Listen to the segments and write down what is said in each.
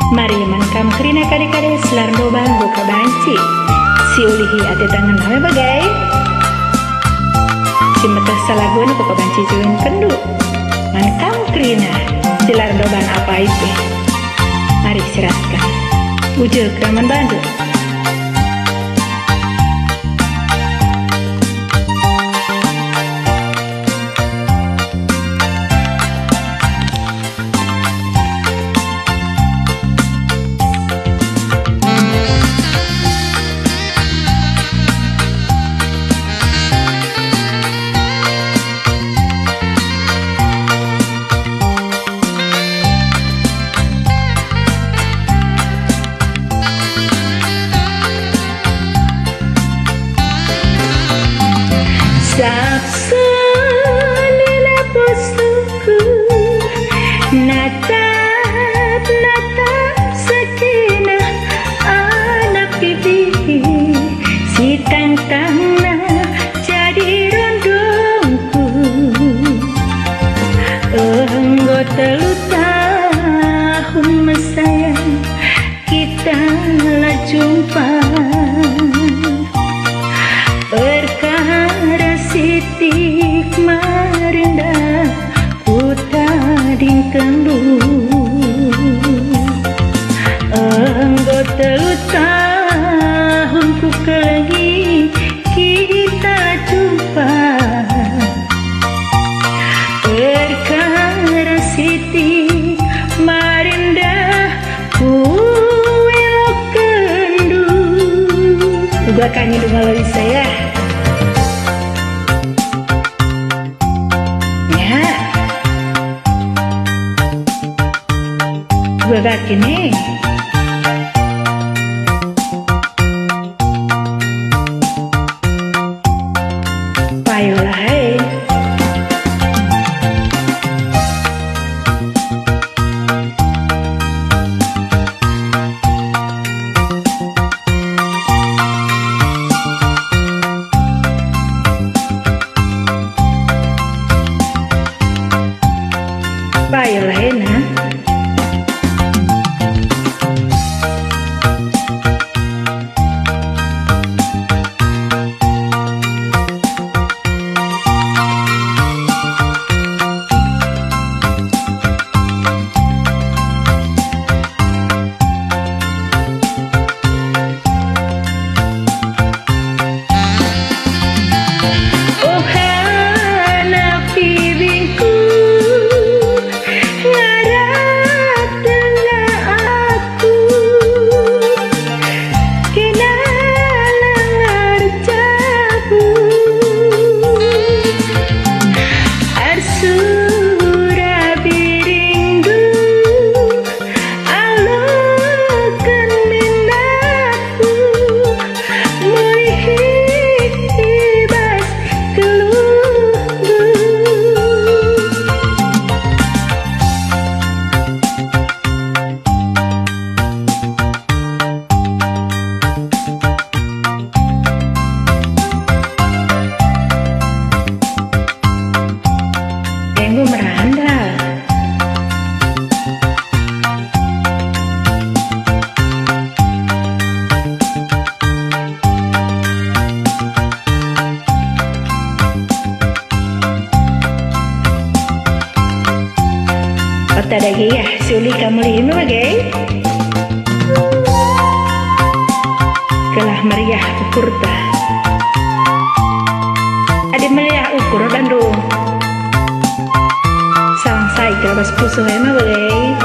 Mari mankam kerina kade-kade selar dobang buka banci. Si ulihi ada tangan nama bagai. Si metah salaguna buka banci juin kendu. Mankam kerina selar dobang apa itu? Mari siratkan. Ujul keraman bandu. Sapsanila pusuku natap sakinah anak bibi si tangtangna jadi rondongku enggo 3 tahun mesayang kita lah jumpa sitik marinda utading kendu enggo 3 tahun ku kelagi kita jumpa perkara sitik marinda kuelo kendu juga kanyi dunga saya. Gak kini payolah payolah nah. Tadagi ya, suli kamu lihim bagai kelah meriah ukur ta ada meriah ukur Bandung salang sai kelabas pusuh emang bagai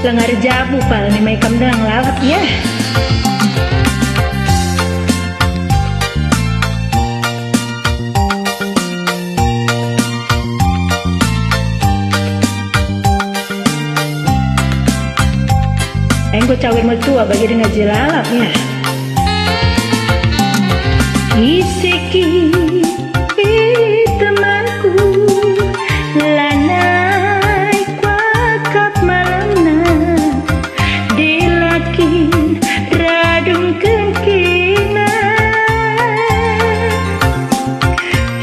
lengar jabu pal ni may kamdang lawat ya. cawe mertua bagi dengan jelalapnya. Isiki temanku lanai kuakap malamna dilakin radung kena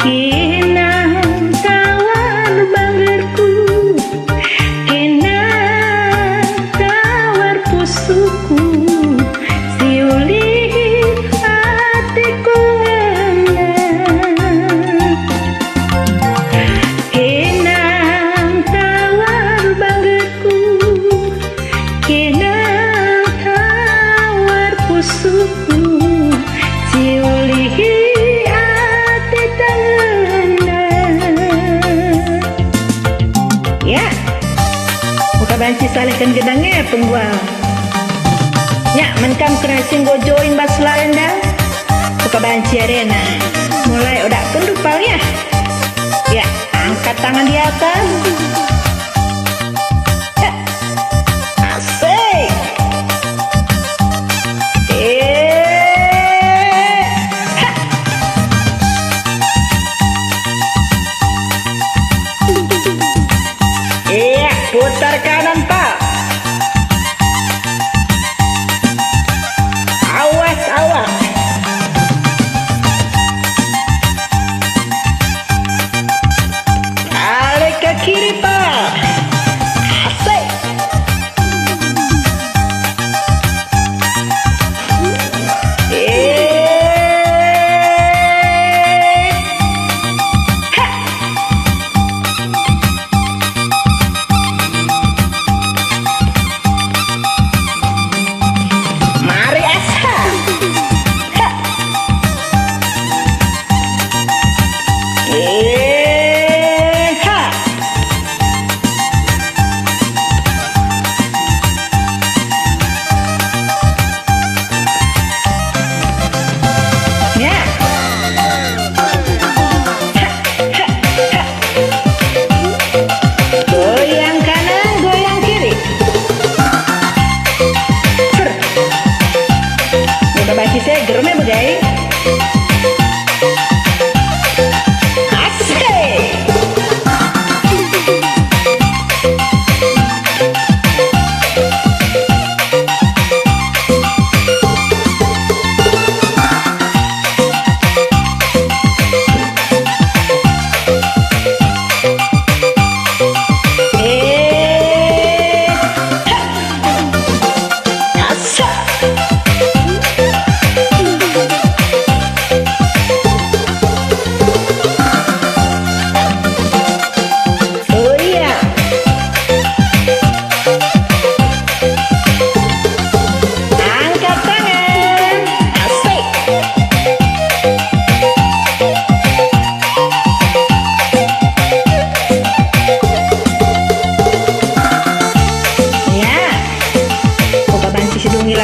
kinang tawar banglerku kinang tawar pusuku siuli hatiku banci salihkan gedangnya penggua nya menkam kena singgo join bas larenda buka banci arena mulai udah pendupalnya ya angkat tangan di atas ya. Asik ha. Iya putar kanan pak awas awas balik ke kiri pak asik bagi saya gerumnya bagai asik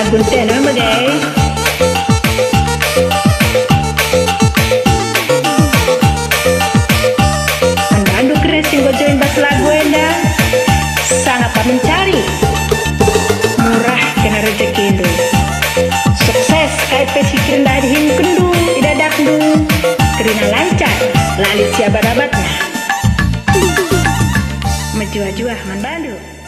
lagu tenor bagai Anda keren sing join bas lagu enda sangat mencari murah kena rezeki itu sukses kai pesikiran dari him kendu tidak dakdu kerina lancar lali siapa dabatnya menjuah-juah man Bandung.